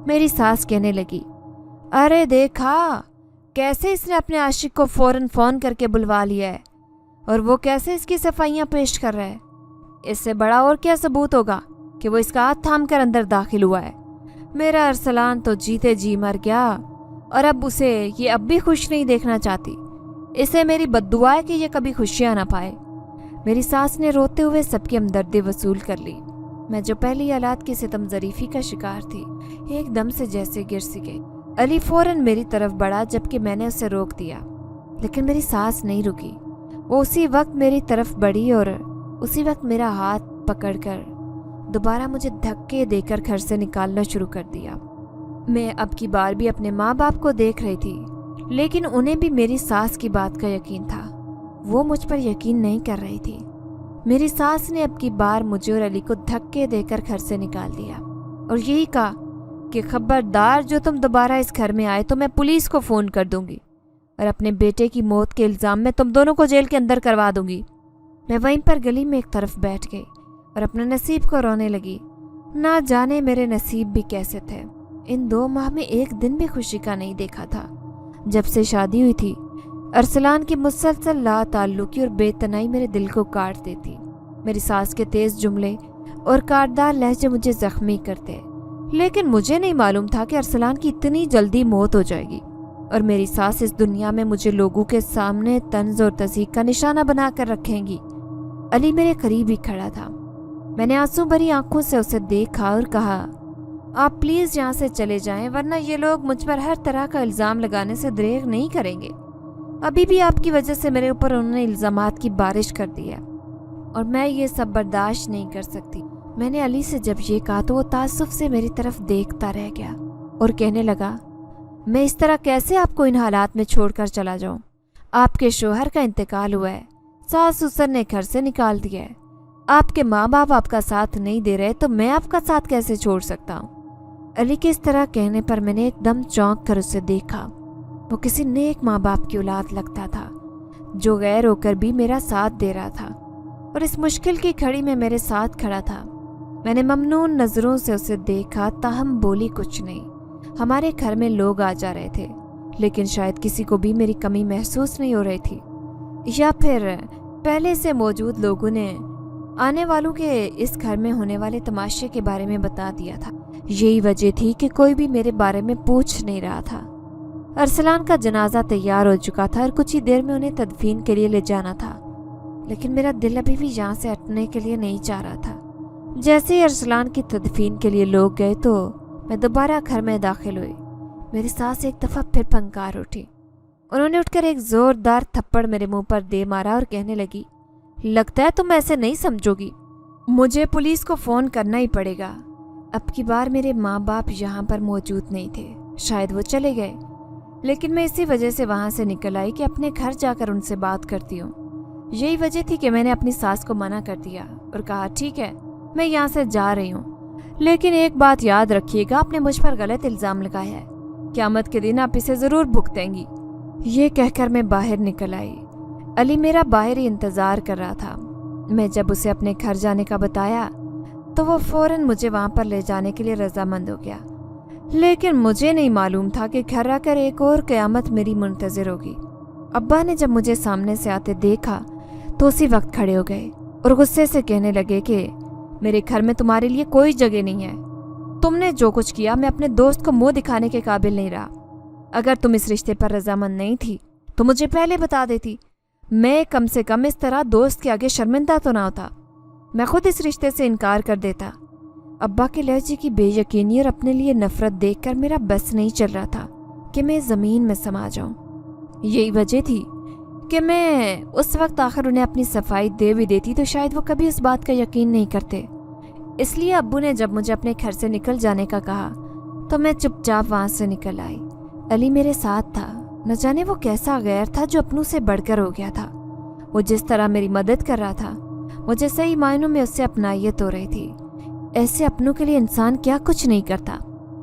मेरी सास कहने लगी, अरे देखा कैसे इसने अपने आशिक को फौरन फ़ोन करके बुलवा लिया है और वो कैसे इसकी सफाइयाँ पेश कर रहा है। इससे बड़ा और क्या सबूत होगा कि वो इसका हाथ थाम कर अंदर दाखिल हुआ है। मेरा अरसलान तो जीते जी मर गया और अब उसे ये अब भी खुश नहीं देखना चाहती। इसे मेरी बद्दुआ है कि ये कभी खुशियाँ ना पाए। मेरी सास ने रोते हुए सबकी हमदर्दी वसूल कर ली। मैं जो पहली औलाद की सितम ज़रीफ़ी का शिकार थी, एकदम से जैसे गिर सी गई। अली फौरन मेरी तरफ बढ़ा जबकि मैंने उसे रोक दिया, लेकिन मेरी सास नहीं रुकी। वो उसी वक्त मेरी तरफ बढ़ी और उसी वक्त मेरा हाथ पकड़कर दोबारा मुझे धक्के देकर घर से निकालना शुरू कर दिया। मैं अब की बार भी अपने माँ बाप को देख रही थी, लेकिन उन्हें भी मेरी सास की बात का यकीन था। वो मुझ पर यकीन नहीं कर रही थी। मेरी सास ने अब की बार मुझे और अली को धक्के देकर घर से निकाल दिया और यही कहा कि खबरदार, जो तुम दोबारा इस घर में आए तो मैं पुलिस को फ़ोन कर दूंगी और अपने बेटे की मौत के इल्ज़ाम में तुम दोनों को जेल के अंदर करवा दूंगी। मैं वहीं पर गली में एक तरफ बैठ गई और अपने नसीब को रोने लगी। ना जाने मेरे नसीब भी कैसे थे। इन 2 माह में एक दिन भी खुशी का नहीं देखा था। जब से शादी हुई थी, अरसलान की मुसलसल ला ताल्लुकी और बेतनाई मेरे दिल को काट देती। मेरी सास के तेज़ जुमले और काटदार लहजे मुझे ज़ख्मी करते, लेकिन मुझे नहीं मालूम था कि अरसलान की इतनी जल्दी मौत हो जाएगी और मेरी सास इस दुनिया में मुझे लोगों के सामने तंज और तज़ीक का निशाना बना कर रखेंगी। अली मेरे करीब ही खड़ा था। मैंने आंसू भरी आंखों से उसे देखा और कहा, आप प्लीज़ यहाँ से चले जाएं, वरना ये लोग मुझ पर हर तरह का इल्ज़ाम लगाने से दरेग नहीं करेंगे। अभी भी आपकी वजह से मेरे ऊपर उन्होंने इल्ज़ामात की बारिश कर दी है। اور میں یہ سب برداشت نہیں کر سکتی۔ میں نے علی سے جب یہ کہا تو وہ تعصب سے میری طرف دیکھتا رہ گیا اور کہنے لگا، میں اس طرح کیسے آپ کو ان حالات میں چھوڑ کر چلا جاؤں؟ آپ کے شوہر کا انتقال ہوا ہے، ساس سسر نے گھر سے نکال دیا ہے، آپ کے ماں باپ آپ کا ساتھ نہیں دے رہے تو میں آپ کا ساتھ کیسے چھوڑ سکتا ہوں؟ علی کے اس طرح کہنے پر میں نے ایک دم چونک کر اسے دیکھا۔ وہ کسی نیک ماں باپ کی اولاد لگتا تھا جو غیر ہو کر بھی میرا ساتھ دے رہا تھا اور اس مشکل کی گھڑی میں میرے ساتھ کھڑا تھا۔ میں نے ممنون نظروں سے اسے دیکھا، تاہم بولی کچھ نہیں۔ ہمارے گھر میں لوگ آ جا رہے تھے لیکن شاید کسی کو بھی میری کمی محسوس نہیں ہو رہی تھی، یا پھر پہلے سے موجود لوگوں نے آنے والوں کے اس گھر میں ہونے والے تماشے کے بارے میں بتا دیا تھا۔ یہی وجہ تھی کہ کوئی بھی میرے بارے میں پوچھ نہیں رہا تھا۔ ارسلان کا جنازہ تیار ہو چکا تھا اور کچھ ہی دیر میں انہیں تدفین کے لیے لے جانا تھا، لیکن میرا دل ابھی بھی یہاں سے ہٹنے کے لیے نہیں چاہ رہا تھا۔ جیسے ہی ارسلان کی تدفین کے لیے لوگ گئے تو میں دوبارہ گھر میں داخل ہوئی۔ میری سانس ایک دفعہ پھر پھنکار اٹھی۔ انہوں نے اٹھ کر ایک زوردار تھپڑ میرے منہ پر دے مارا اور کہنے لگی، لگتا ہے تم ایسے نہیں سمجھو گی، مجھے پولیس کو فون کرنا ہی پڑے گا۔ اب کی بار میرے ماں باپ یہاں پر موجود نہیں تھے، شاید وہ چلے گئے، لیکن میں اسی وجہ سے وہاں سے نکل آئی کہ اپنے گھر جا کر ان سے بات کرتی ہوں۔ یہی وجہ تھی کہ میں نے اپنی ساس کو منع کر دیا اور کہا، ٹھیک ہے میں یہاں سے جا رہی ہوں، لیکن ایک بات یاد رکھیے گا، آپ نے مجھ پر غلط الزام لگایا ہے، قیامت کے دن آپ اسے ضرور بھگتیں گی۔ یہ کہہ کر میں باہر نکل آئی۔ علی میرا باہر ہی انتظار کر رہا تھا۔ میں جب اسے اپنے گھر جانے کا بتایا تو وہ فوراً مجھے وہاں پر لے جانے کے لیے رضامند ہو گیا، لیکن مجھے نہیں معلوم تھا کہ گھر آ کر ایک اور قیامت میری منتظر ہوگی۔ ابا نے جب مجھے سامنے سے آتے دیکھا تو اسی وقت کھڑے ہو گئے اور غصے سے کہنے لگے کہ میرے گھر میں تمہارے لیے کوئی جگہ نہیں ہے، تم نے جو کچھ کیا میں اپنے دوست کو منہ دکھانے کے قابل نہیں رہا۔ اگر تم اس رشتے پر رضامند نہیں تھی تو مجھے پہلے بتا دیتی، میں کم سے کم اس طرح دوست کے آگے شرمندہ تو نہ ہوتا، میں خود اس رشتے سے انکار کر دیتا۔ ابا کے لہجے کی بے یقینی اور اپنے لیے نفرت دیکھ کر میرا بس نہیں چل رہا تھا کہ میں زمین میں سما جاؤں۔ یہی وجہ تھی کہ میں اس وقت آخر انہیں اپنی صفائی دے بھی دیتی تو شاید وہ کبھی اس بات کا یقین نہیں کرتے۔ اس لیے ابو نے جب مجھے اپنے گھر سے نکل جانے کا کہا تو میں چپ چاپ وہاں سے نکل آئی۔ علی میرے ساتھ تھا، نہ جانے وہ کیسا غیر تھا جو اپنوں سے بڑھ کر ہو گیا تھا۔ وہ جس طرح میری مدد کر رہا تھا مجھے صحیح معنوں میں اس سے اپنائیت ہو رہی تھی۔ ایسے اپنوں کے لیے انسان کیا کچھ نہیں کرتا،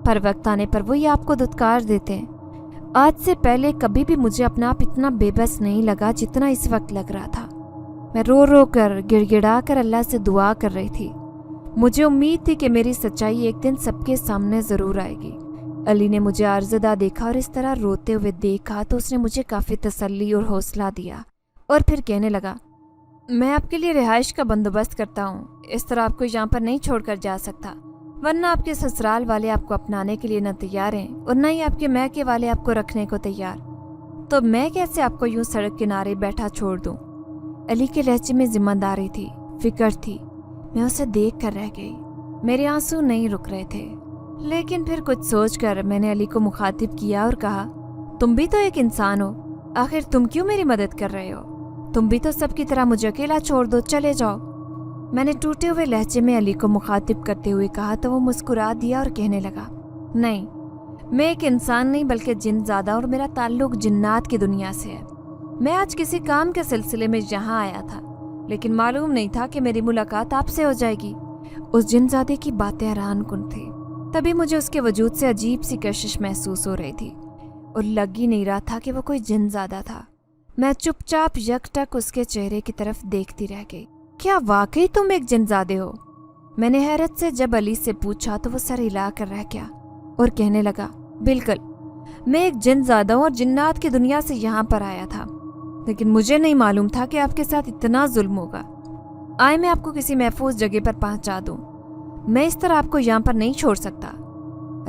پر وقت آنے پر وہ یہ آپ کو دھتکار دیتے ہیں۔ آج سے پہلے کبھی بھی مجھے اپنا آپ اتنا بے بس نہیں لگا جتنا اس وقت لگ رہا تھا۔ میں رو رو کر گڑ گڑا کر اللہ سے دعا کر رہی تھی۔ مجھے امید تھی کہ میری سچائی ایک دن سب کے سامنے ضرور آئے گی۔ علی نے مجھے عرضدہ دیکھا اور اس طرح روتے ہوئے دیکھا تو اس نے مجھے کافی تسلی اور حوصلہ دیا اور پھر کہنے لگا، میں آپ کے لیے رہائش کا بندوبست کرتا ہوں، اس طرح آپ کو یہاں پر نہیں چھوڑ کر جا سکتا، ورنہ آپ کے سسرال والے آپ کو اپنانے کے لیے نہ تیار ہیں اور نہ ہی آپ کے میکے والے آپ کو رکھنے کو تیار، تو میں کیسے آپ کو یوں سڑک کنارے بیٹھا چھوڑ دوں۔ علی کے لہجے میں ذمہ داری تھی، فکر تھی۔ میں اسے دیکھ کر رہ گئی، میرے آنسو نہیں رک رہے تھے، لیکن پھر کچھ سوچ کر میں نے علی کو مخاطب کیا اور کہا، تم بھی تو ایک انسان ہو، آخر تم کیوں میری مدد کر رہے ہو؟ تم بھی تو سب کی طرح مجھے اکیلا چھوڑ دو، چلے جاؤ۔ میں نے ٹوٹے ہوئے لہجے میں علی کو مخاطب کرتے ہوئے کہا تو وہ مسکرا دیا اور کہنے لگا، نہیں، میں ایک انسان نہیں بلکہ جن زادہ اور میرا تعلق جنات کی دنیا سے ہے۔ میں آج کسی کام کے سلسلے میں یہاں آیا تھا، لیکن معلوم نہیں تھا کہ میری ملاقات آپ سے ہو جائے گی۔ اس جن زادے کی باتیں حیران کن تھی، تبھی مجھے اس کے وجود سے عجیب سی کشش محسوس ہو رہی تھی اور لگ ہی نہیں رہا تھا کہ وہ کوئی جن زادہ تھا۔ میں چپ چاپ یک ٹک اس کے چہرے کی طرف دیکھتی رہ گئی۔ کیا واقعی تم ایک جن زادے ہو؟ میں نے حیرت سے جب علی سے پوچھا تو وہ سر ہلا کر رہ گیا اور کہنے لگا، بالکل، میں ایک جن زادہ ہوں اور جنات کی دنیا سے یہاں پر آیا تھا، لیکن مجھے نہیں معلوم تھا کہ آپ کے ساتھ اتنا ظلم ہوگا۔ آئے میں آپ کو کسی محفوظ جگہ پر پہنچا دوں، میں اس طرح آپ کو یہاں پر نہیں چھوڑ سکتا۔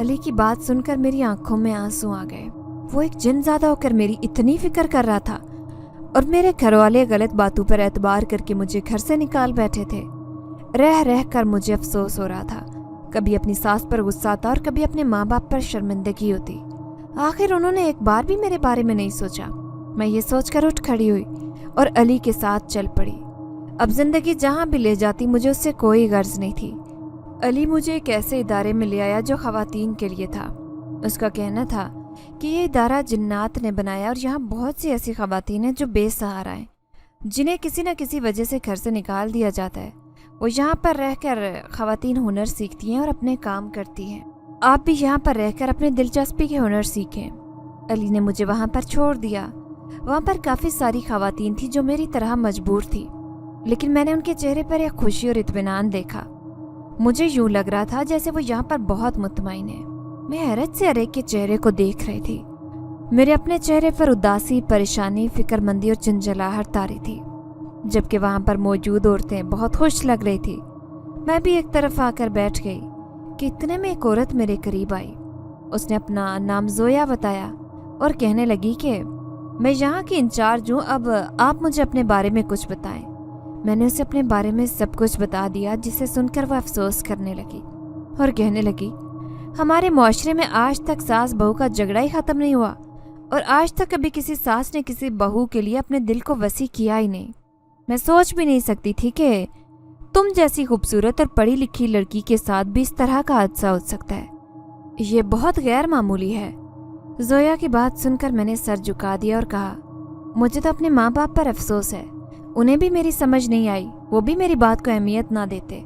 علی کی بات سن کر میری آنکھوں میں آنسو آ گئے۔ وہ ایک جن زادہ ہو کر میری اتنی فکر کر رہا تھا اور میرے گھر والے غلط باتوں پر اعتبار کر کے مجھے گھر سے نکال بیٹھے تھے۔ رہ رہ کر مجھے افسوس ہو رہا تھا، کبھی اپنی ساس پر غصہ آتا اور کبھی اپنے ماں باپ پر شرمندگی ہوتی۔ آخر انہوں نے ایک بار بھی میرے بارے میں نہیں سوچا۔ میں یہ سوچ کر اٹھ کھڑی ہوئی اور علی کے ساتھ چل پڑی۔ अब ज़िंदगी जहाँ भी ले जाती मुझे उससे कोई गर्ज नहीं थी। अली मुझे एक ऐसे इदारे में ले आया जो ख़वातीन के लिए था। उसका कहना था कि ये इदारा जिन्नात ने बनाया और यहाँ बहुत सी ऐसी ख़वातीन हैं जो बेसहारा हैं, जिन्हें किसी न किसी वजह से घर से निकाल दिया जाता है। वो यहाँ पर रहकर ख़वातीन हुनर सीखती हैं और अपने काम करती हैं। आप भी यहाँ पर रहकर अपने दिलचस्पी के हुनर सीखें। अली ने मुझे वहाँ पर छोड़ दिया। वहाँ पर काफ़ी सारी ख़वातीन थी जो मेरी तरह मजबूर थी, लेकिन मैंने उनके चेहरे पर एक खुशी और इत्मीनान देखा। मुझे यूँ लग रहा था जैसे वो यहाँ पर बहुत मुतमईन है। मैं हैरत से हर एक के चेहरे को देख रही थी। मेरे अपने चेहरे पर उदासी, परेशानी, फिक्रमंदी और झंझलाहट तारी थी, जबकि वहाँ पर मौजूद औरतें बहुत खुश लग रही थी। मैं भी एक तरफ आकर बैठ गई कि इतने में एक औरत मेरे करीब आई। उसने अपना नाम जोया बताया और कहने लगी कि मैं यहाँ की इंचार्ज हूँ, अब आप मुझे अपने बारे में कुछ बताएं। मैंने उसे अपने बारे में सब कुछ बता दिया, जिसे सुनकर वह अफसोस करने लगी और कहने लगी, हमारे मुआशरे में आज तक सास बहू का झगड़ा ही ख़त्म नहीं हुआ और आज तक कभी किसी सास ने किसी बहू के लिए अपने दिल को वसी किया ही नहीं। मैं सोच भी नहीं सकती थी कि तुम जैसी खूबसूरत और पढ़ी लिखी लड़की के साथ भी इस तरह का हादसा हो सकता है। ये बहुत गैर मामूली है। जोया की बात सुनकर मैंने सर झुका दिया और कहा, मुझे तो अपने माँ बाप पर अफसोस है। उन्हें भी मेरी समझ नहीं आई, वो भी मेरी बात को अहमियत ना देते,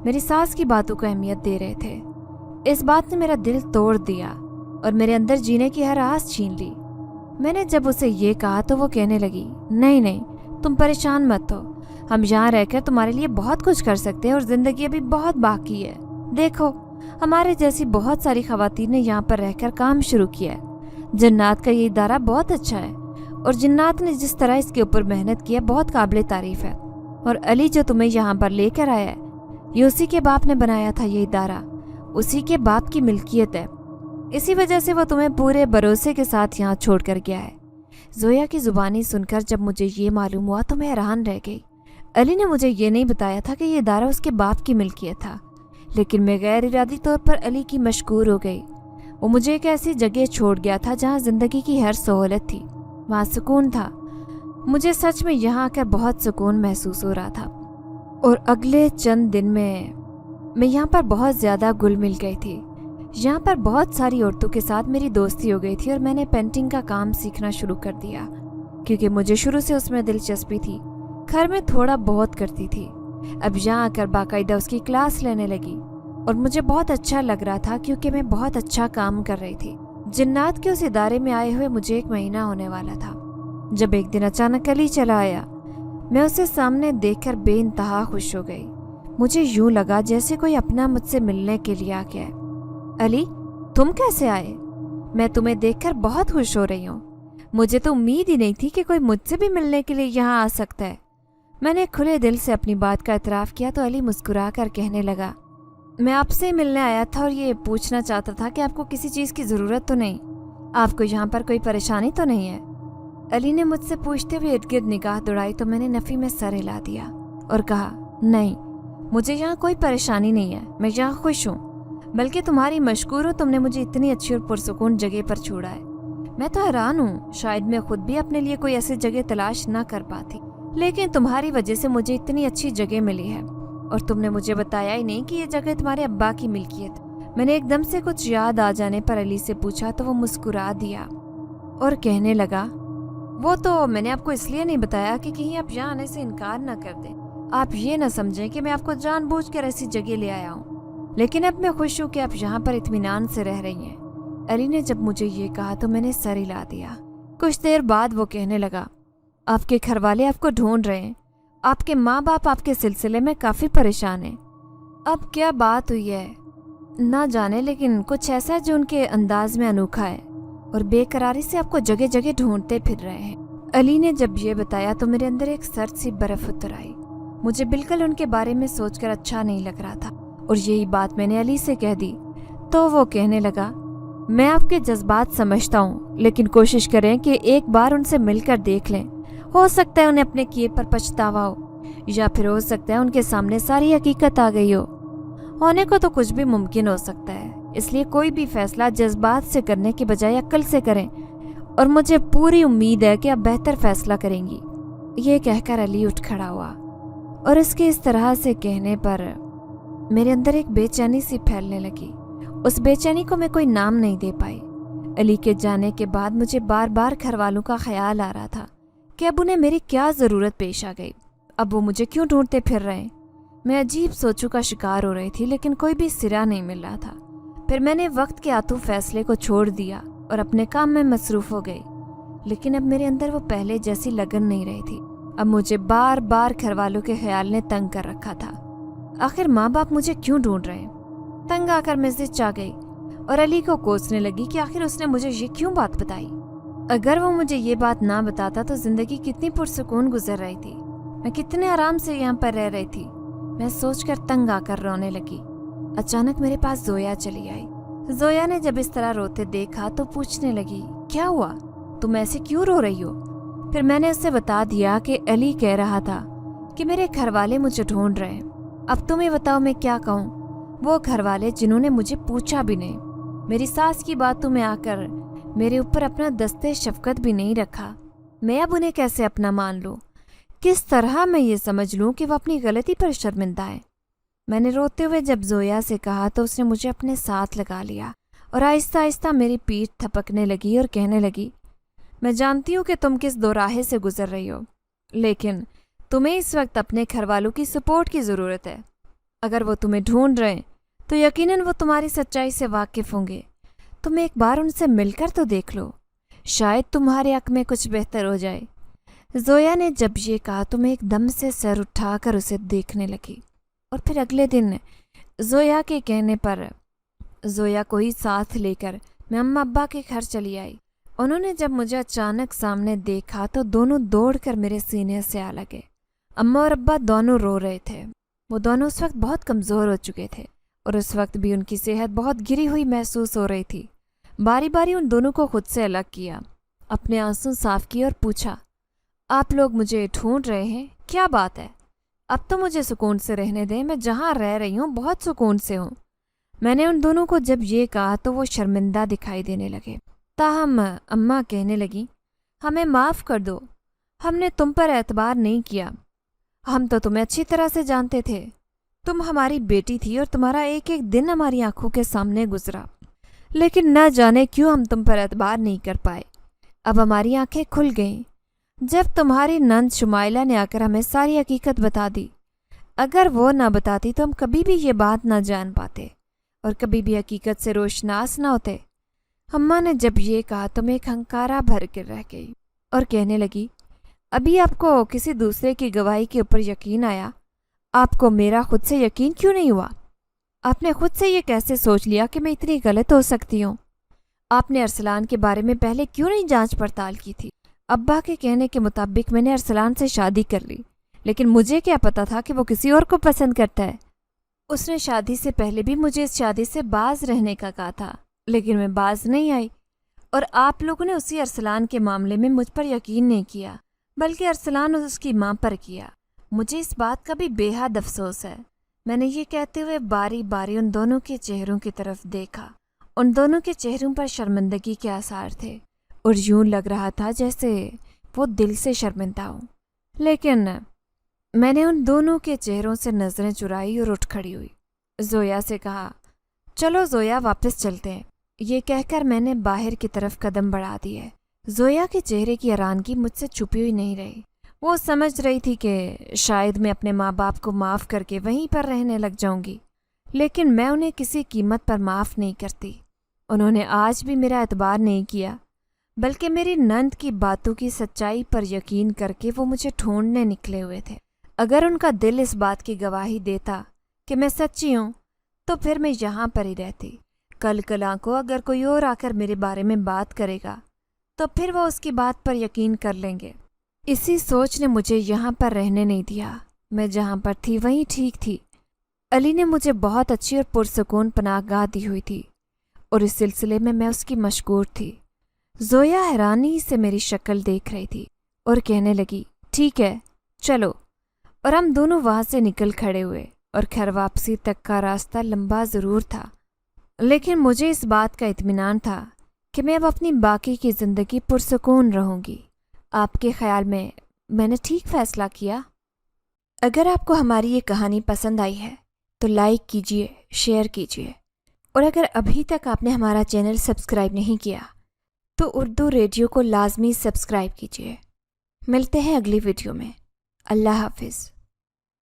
मेरी सास की बातों को अहमियत दे रहे थे। इस बात ने मेरा दिल तोड़ दिया और मेरे अंदर जीने की हर आस छीन ली। मैंने जब उसे ये कहा तो वो कहने लगी, नहीं नहीं, तुम परेशान मत हो, हम यहाँ रहकर तुम्हारे लिए बहुत कुछ कर सकते हैं और ज़िंदगी अभी बहुत बाकी है। देखो, हमारे जैसी बहुत सारी ख़वातीन ने यहाँ पर रहकर काम शुरू किया है। जन्नात का ये इदारा बहुत अच्छा है और जिन्नात ने जिस तरह इसके ऊपर मेहनत की है बहुत काबिल तारीफ़ है। और अली जो तुम्हें यहाँ पर लेकर आया है, ये उसी के बाप ने बनाया था। ये इदारा उसी के बाप की मिल्कियत है, इसी वजह से वो तुम्हें पूरे भरोसे के साथ यहाँ छोड़ कर गया है। जोया की ज़ुबानी सुनकर जब मुझे ये मालूम हुआ तो मैं हैरान रह गई। अली ने मुझे ये नहीं बताया था कि ये इदारा उसके बाप की मिल्कियत था, लेकिन मैं गैर इरादी तौर पर अली की मशकूर हो गई। वो मुझे एक ऐसी जगह छोड़ गया था जहाँ ज़िंदगी की हर सहूलत थी, वहाँ सुकून था। मुझे सच में यहाँ आकर बहुत सुकून महसूस हो रहा था। और अगले चंद दिन में मैं यहाँ पर बहुत ज़्यादा घुल मिल गई थी। यहाँ पर बहुत सारी औरतों के साथ मेरी दोस्ती हो गई थी और मैंने पेंटिंग का काम सीखना शुरू कर दिया, क्योंकि मुझे शुरू से उसमें दिलचस्पी थी। घर में थोड़ा बहुत करती थी, अब यहाँ आकर बाकायदा उसकी क्लास लेने लगी और मुझे बहुत अच्छा लग रहा था, क्योंकि मैं बहुत अच्छा काम कर रही थी। जिन्नात के उस इदारे में आए हुए मुझे 1 महीना होने वाला था, जब एक दिन अचानक अली चला आया। मैं उसे सामने देखकर बेइंतहा खुश हो गई। मुझे यूं लगा जैसे कोई अपना मुझसे मिलने के लिए आ गया है। अली, तुम कैसे आए? मैं तुम्हें देखकर बहुत खुश हो रही हूँ। मुझे तो उम्मीद ही नहीं थी कि कोई मुझसे भी मिलने के लिए यहाँ आ सकता है। मैंने खुले दिल से अपनी बात का एतराफ़ किया तो अली मुस्कुरा कर कहने लगा, मैं आपसे मिलने आया था और ये पूछना चाहता था कि आपको किसी चीज़ की ज़रूरत तो नहीं, आपको यहाँ पर कोई परेशानी तो नहीं है? अली ने मुझसे पूछते हुए इर्द गिर्द निगाह दौड़ाई तो मैंने नफ़ी में सर हिला दिया और कहा, नहीं, मुझे यहाँ कोई परेशानी नहीं है, मैं यहाँ खुश हूँ। बल्कि तुम्हारी मशकूर हूँ, तुमने मुझे इतनी अच्छी और पुरसुकून जगह पर छोड़ा है। मैं तो हैरान हूँ, शायद मैं खुद भी अपने लिए कोई ऐसी जगह तलाश ना कर पाती, लेकिन तुम्हारी वजह से मुझे इतनी अच्छी जगह मिली है। और तुमने मुझे बताया ही नहीं कि ये जगह तुम्हारे अब्बा की मिल्कियत। मैंने एकदम से कुछ याद आ जाने पर अली से पूछा तो वो मुस्कुरा दिया और कहने लगा, वो तो मैंने आपको इसलिए नहीं बताया कि कहीं आप यहाँ आने से इनकार ना कर दें। आप ये ना समझें कि मैं आपको जानबूझकर ऐसी जगह ले आया हूँ, लेकिन अब मैं खुश हूँ कि आप यहाँ पर इत्मीनान से रह रही हैं। अली ने जब मुझे ये कहा तो मैंने सर हिला दिया। कुछ देर बाद वो कहने लगा, आपके घर वाले आपको ढूंढ रहे हैं, आपके माँ बाप आपके सिलसिले में काफ़ी परेशान हैं। अब क्या बात हुई है ना जाने, लेकिन कुछ ऐसा है जो उनके अंदाज में अनोखा है और बेकरारी से आपको जगह जगह ढूंढते फिर रहे हैं। अली ने जब ये बताया तो मेरे अंदर एक सर्द सी बर्फ उतर आई। मुझे बिल्कुल उनके बारे में सोचकर अच्छा नहीं लग रहा था और यही बात मैंने अली से कह दी तो वो कहने लगा, मैं आपके जज्बात समझता हूँ, लेकिन कोशिश करें कि एक बार उनसे मिलकर देख लें। हो सकता है उन्हें अपने किए पर पछतावा हो, या फिर हो सकता है उनके सामने सारी हकीकत आ गई हो। होने को तो कुछ भी मुमकिन हो सकता है, इसलिए कोई भी फैसला जज्बात से करने के बजाय अक्ल से करें और मुझे पूरी उम्मीद है कि आप बेहतर फैसला करेंगी। ये कहकर अली उठ खड़ा हुआ और उसके इस तरह से कहने पर मेरे अंदर एक बेचैनी सी फैलने लगी। उस बेचैनी को मैं कोई नाम नहीं दे पाई। अली के जाने के बाद मुझे बार बार घर वालों का ख्याल आ रहा था कि अब उन्हें मेरी क्या ज़रूरत पेश आ गई, अब वो मुझे क्यों ढूंढते फिर रहे। मैं अजीब सोचों का शिकार हो रही थी, लेकिन कोई भी सिरा नहीं मिल रहा था। फिर मैंने वक्त के आतू फैसले को छोड़ दिया और अपने काम में मसरूफ़ हो गई। लेकिन अब मेरे अंदर वो पहले जैसी लगन नहीं रही थी। अब मुझे बार बार घर वालों के ख्याल ने तंग कर रखा था। आखिर माँ बाप मुझे क्यों ढूंढ रहे हैं। तंग आकर मैं जिद आ गई और अली को कोसने लगी कि आखिर उसने मुझे ये क्यों बात बताई। अगर वो मुझे ये बात ना बताता तो जिंदगी कितनी पुरसुकून गुजर रही थी, मैं कितने आराम से यहाँ पर रह रही थी। मैं सोचकर तंग आकर रोने लगी। अचानक मेरे पास जोया चली आई। जोया ने जब इस तरह रोते देखा तो पूछने लगी, क्या हुआ, तुम ऐसे क्यों रो रही हो। फिर मैंने उससे बता दिया कि अली कह रहा था कि मेरे घर वाले मुझे ढूंढ रहे हैं। अब तुम्हें बताओ मैं क्या कहूँ। वो घर वाले जिन्होंने मुझे पूछा भी नहीं, मेरी सास की बातों में आकर मेरे ऊपर अपना दस्ते शफकत भी नहीं रखा, मैं अब उन्हें कैसे अपना मान लूँ। किस तरह मैं ये समझ लूँ कि वो अपनी गलती पर शर्मिंदा है। मैंने रोते हुए जब जोया से कहा तो उसने मुझे अपने साथ लगा लिया और आहिस्ता आहिस्ता मेरी पीठ थपकने लगी और कहने लगी, मैं जानती हूँ कि तुम किस दोराहे से गुजर रही हो, लेकिन तुम्हें इस वक्त अपने घर वालों की सपोर्ट की ज़रूरत है। अगर वो तुम्हें ढूंढ रहे हैं तो यकीनन वो तुम्हारी सच्चाई से वाकिफ़ होंगे। तुम एक बार उनसे मिलकर तो देख लो, शायद तुम्हारे हक में कुछ बेहतर हो जाए। जोया ने जब ये कहा तो मैं एकदम से सर उठाकर उसे देखने लगी। और फिर अगले दिन जोया के कहने पर जोया को ही साथ लेकर मैं अम्मा अब्बा के घर चली आई। उन्होंने जब मुझे अचानक सामने देखा तो दोनों दौड़कर मेरे सीने से आ लगे। अम्मा और अब्बा दोनों रो रहे थे। वो दोनों उस वक्त बहुत कमज़ोर हो चुके थे और उस वक्त भी उनकी सेहत बहुत गिरी हुई महसूस हो रही थी। बारी बारी उन दोनों को खुद से अलग किया, अपने आंसू साफ किए और पूछा, आप लोग मुझे ढूंढ रहे हैं, क्या बात है। अब तो मुझे सुकून से रहने दें, मैं जहाँ रह रही हूँ बहुत सुकून से हूँ। मैंने उन दोनों को जब ये कहा तो वो शर्मिंदा दिखाई देने लगे। ताहम अम्मा कहने लगी, हमें माफ़ कर दो, हमने तुम पर एतबार नहीं किया। हम तो तुम्हें अच्छी तरह से जानते थे, तुम हमारी बेटी थी और तुम्हारा एक एक दिन हमारी आंखों के सामने गुजरा, लेकिन न जाने क्यों हम तुम पर एतबार नहीं कर पाए। अब हमारी आंखें खुल गईं जब तुम्हारी नंद शुमाइला ने आकर हमें सारी हकीकत बता दी। अगर वो ना बताती तो हम कभी भी ये बात ना जान पाते और कभी भी हकीकत से रोशनास ना होते। अम्मा ने जब ये कहा तो मैं एक हंकारा भर कर रह गई और कहने लगी, अभी आपको किसी दूसरे की गवाही के ऊपर यकीन आया, आपको मेरा खुद से यकीन क्यों नहीं हुआ। आपने खुद से ये कैसे सोच लिया कि मैं इतनी गलत हो सकती हूँ। आपने अरसलान के बारे में पहले क्यों नहीं जांच पड़ताल की थी। अब्बा के कहने के मुताबिक मैंने अरसलान से शादी कर ली, लेकिन मुझे क्या पता था कि वो किसी और को पसंद करता है। उसने शादी से पहले भी मुझे इस शादी से बाज रहने का कहा था, लेकिन मैं बाज नहीं आई। और आप लोगों ने उसी अरसलान के मामले में मुझ पर यकीन नहीं किया, बल्कि अरसलान और उसकी माँ पर किया। मुझे इस बात का भी बेहद अफसोस है। मैंने ये कहते हुए बारी बारी उन दोनों के चेहरों की तरफ देखा। उन दोनों के चेहरों पर शर्मिंदगी के आसार थे और यूं लग रहा था जैसे वो दिल से शर्मिंदा हो। लेकिन मैंने उन दोनों के चेहरों से नज़रें चुराई और उठ खड़ी हुई। जोया से कहा, चलो जोया वापस चलते हैं। ये कहकर मैंने बाहर की तरफ कदम बढ़ा दिए। जोया के चेहरे की हैरानगी मुझसे छुपी हुई नहीं रही। वो समझ रही थी कि शायद मैं अपने माँ बाप को माफ़ करके वहीं पर रहने लग जाऊंगी, लेकिन मैं उन्हें किसी कीमत पर माफ़ नहीं करती। उन्होंने आज भी मेरा एतबार नहीं किया, बल्कि मेरी नंद की बातों की सच्चाई पर यकीन करके वो मुझे ढूंढने निकले हुए थे। अगर उनका दिल इस बात की गवाही देता कि मैं सच्ची हूँ तो फिर मैं यहाँ पर ही रहती। कल कला को अगर कोई और आकर मेरे बारे में बात करेगा तो फिर वो उसकी बात पर यकीन कर लेंगे। इसी सोच ने मुझे यहाँ पर रहने नहीं दिया। मैं जहाँ पर थी वहीं ठीक थी। अली ने मुझे बहुत अच्छी और पुरसुकून पनाहगाह दी हुई थी और इस सिलसिले में मैं उसकी मशगूर थी। जोया हैरानी से मेरी शक्ल देख रही थी और कहने लगी, ठीक है चलो। और हम दोनों वहाँ से निकल खड़े हुए और घर वापसी तक का रास्ता लंबा ज़रूर था, लेकिन मुझे इस बात का इत्मीनान था कि मैं अब अपनी बाकी की ज़िंदगी पुरसुकून रहूँगी। आपके ख्याल में मैंने ठीक फ़ैसला किया? اگر آپ کو ہماری یہ کہانی پسند آئی ہے تو لائک کیجیے، شیئر کیجیے، اور اگر ابھی تک آپ نے ہمارا چینل سبسکرائب نہیں کیا تو اردو ریڈیو کو لازمی سبسکرائب کیجیے۔ ملتے ہیں اگلی ویڈیو میں۔ اللہ حافظ۔